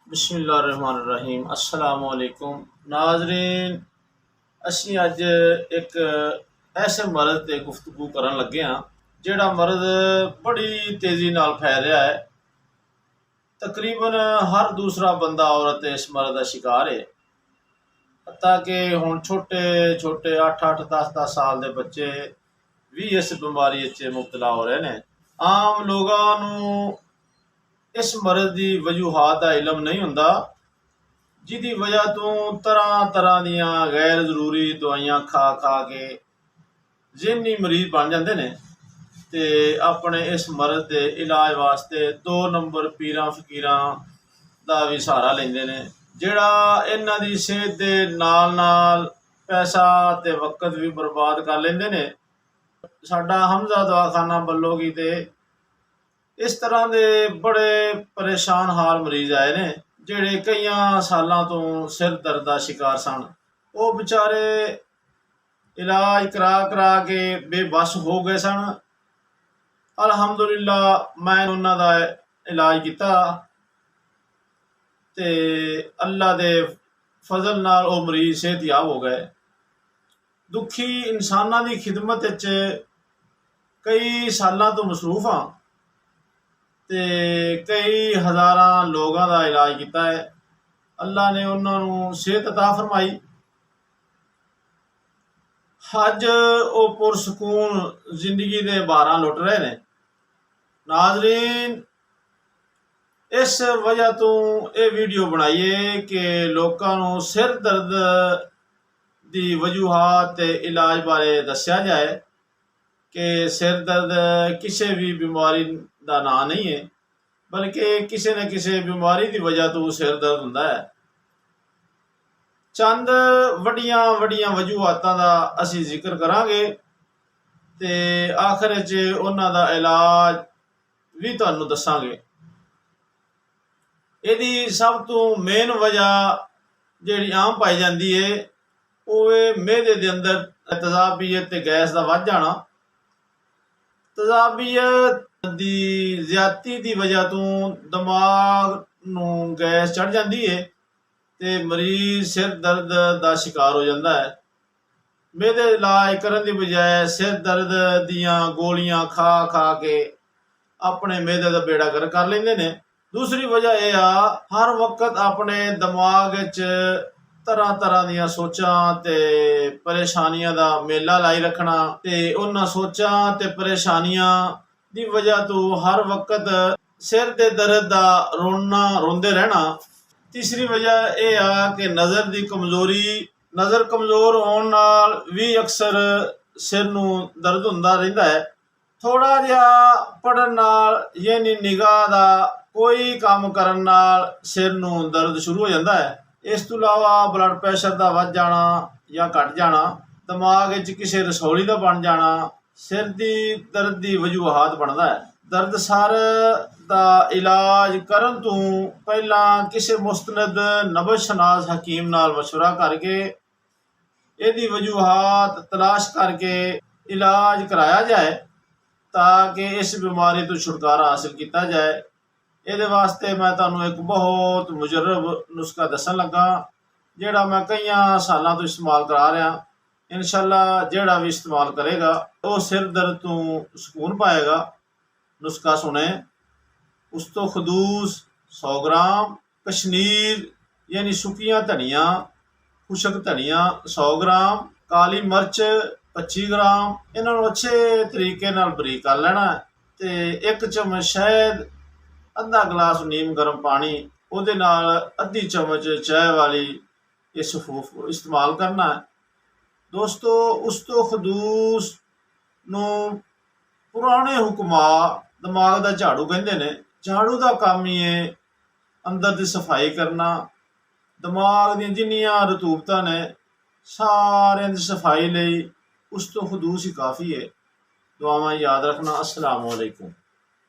बिस्मिल्लाहिर्रहमानिर्रहीम अस्सलामुअलैकुम नाजरीन। असी अज एक ऐसे मरज़ ते गुफ्तगू करन लगे हाँ जिहड़ा मरज़ बड़ी तेज़ी नाल फैल रहा है। तकरीबन हर दूसरा बंदा औरत इस मरज़ का शिकार है। ताकि हुण छोटे छोटे 8-8 10-10 साल के बच्चे भी इस बीमारी च मुबतला हो रहे हैं। आम लोगों नूं इस मरज़ की वजूहात का इलम नहीं हुंदा, जिहदी वजह तो तरह तरह दियां गैर जरूरी दवाइयां खा खा के ज़हनी मरीज बन जाते हैं ते अपने इस मरज़ के इलाज वास्ते 2 नंबर पीरां फकीरां का भी सहारा लेंदे ने, जिहड़ा इन्हां दी सेहत दे नाल नाल पैसा ते वक्त भी बर्बाद कर लेंदे ने। साडा हमजा दवाखाना बल्लोगी ते इस तरह के बड़े परेशान हाल मरीज आए ने जिहड़े कई सालों तो सिर दर्द का शिकार सन। वो बेचारे इलाज करा करा के बेबस हो गए सन। अलहमदुलिल्लाह मैं उन्हां दा इलाज किया ते अल्लाह दे फजल नाल वो मरीज सेहतयाब हो गए। दुखी इंसानां दी खिदमत च कई सालों तो मसरूफ हाँ ते कई हज़ारां लोगों का इलाज किया है। अल्लाह ने उन्होंने सेहत अता फरमाई। अज वो पुरसकून जिंदगी के बारां लुट रहे हैं। नाजरीन, इस वजह तो ये वीडियो बनाइए कि लोगों को सिर दर्द की वजूहात ते इलाज बारे दस्या जाए कि सिर दर्द किसी भी बीमारी का ना नहीं है, बल्कि किसी न किसी बीमारी की वजह तो सिर दर्द होंदा है। चंद वड्डियां वड्डियां वजूहातां दा असी जिक्र करांगे ते आखिर च उन्हां दा इलाज भी तुहानूं दस्सांगे। इहदी सब तो मेन वजह जिहड़ी आम पाई जाती है वो मेदे दे अंदर तेजाबीयत ते गैस का वध जाना। तेजाबीयत की ज्यादती की वजह तो दिमाग नूं गैस चढ़ जाती है ते मरीज सिर दर्द का शिकार हो जाता है। मेरे इलाज करने की बजाय सिर दर्द दियां गोलियां खा खा के अपने मेदे का बेड़ा गर्क कर लेंदे ने। दूसरी वजह यह हर वक्त अपने दिमाग च तरह तरह दियां सोचां ते परेशानियां का मेला लाई रखना ते उन्हां सोचां ते परेशानियां की वजह तो हर वक्त सिर दे दर्द का रोना रोंदे रहना। तीसरी वजह यह आ कि नज़र की कमजोरी, नज़र कमजोर होने नाल भी अक्सर सिर नूं दर्द होंदा रहिंदा है। थोड़ा जिहा पढ़न नाल यानी निगाह का कोई काम करन नाल सिर नूं दर्द शुरू हो जाता है। इस तो इलावा ब्लड प्रेशर का वध जाना या घट जाना, दिमाग च किसी रसौली का बन जाना सिर की दर्द की वजूहात बनता है। दर्द सर का इलाज करन तो पहला किसी मुस्तनद नबजशनास हकीम नाल मशवरा करके यदि वजूहात तलाश करके इलाज कराया जाए ताकि इस बीमारी तो छुटकारा हासिल किया जाए। ये वास्ते मैं तुहानूं एक बहुत मुजरब नुस्खा दसन लगा जिहड़ा मैं कई सालों तो इस्तेमाल करा रहा। इंशाअल्लाह जिहड़ा भी इस्तेमाल करेगा वो सिर दर्द तो सुकून पाएगा। नुस्खा सुने। उस्तो खदूस 100 ग्राम, कश्मीर यानी सुकियां धनिया, खुशक धनिया 100 ग्राम, काली मिर्च 25 ग्राम। इन्हों अच्छे तरीके नाल बरीक कर लेना ते 1 चम्मच शहद, अद्धा गिलास नीम गर्म पानी, उहदे नाल अद्धी चम्मच चाय वाली ये सफूफ इस्तेमाल करना है। दोस्तों, उस्तो खदूस नूं पुराने हुक्मा दिमाग का झाड़ू कहते हैं। झाड़ू का काम ही है अंदर की सफाई करना। दिमाग दी जिन्नियां रतूबतां ने सारियां दी सफाई लई उस तो खदूस ही काफ़ी है। दुआवां याद रखना। अस्सलामु अलैकुम।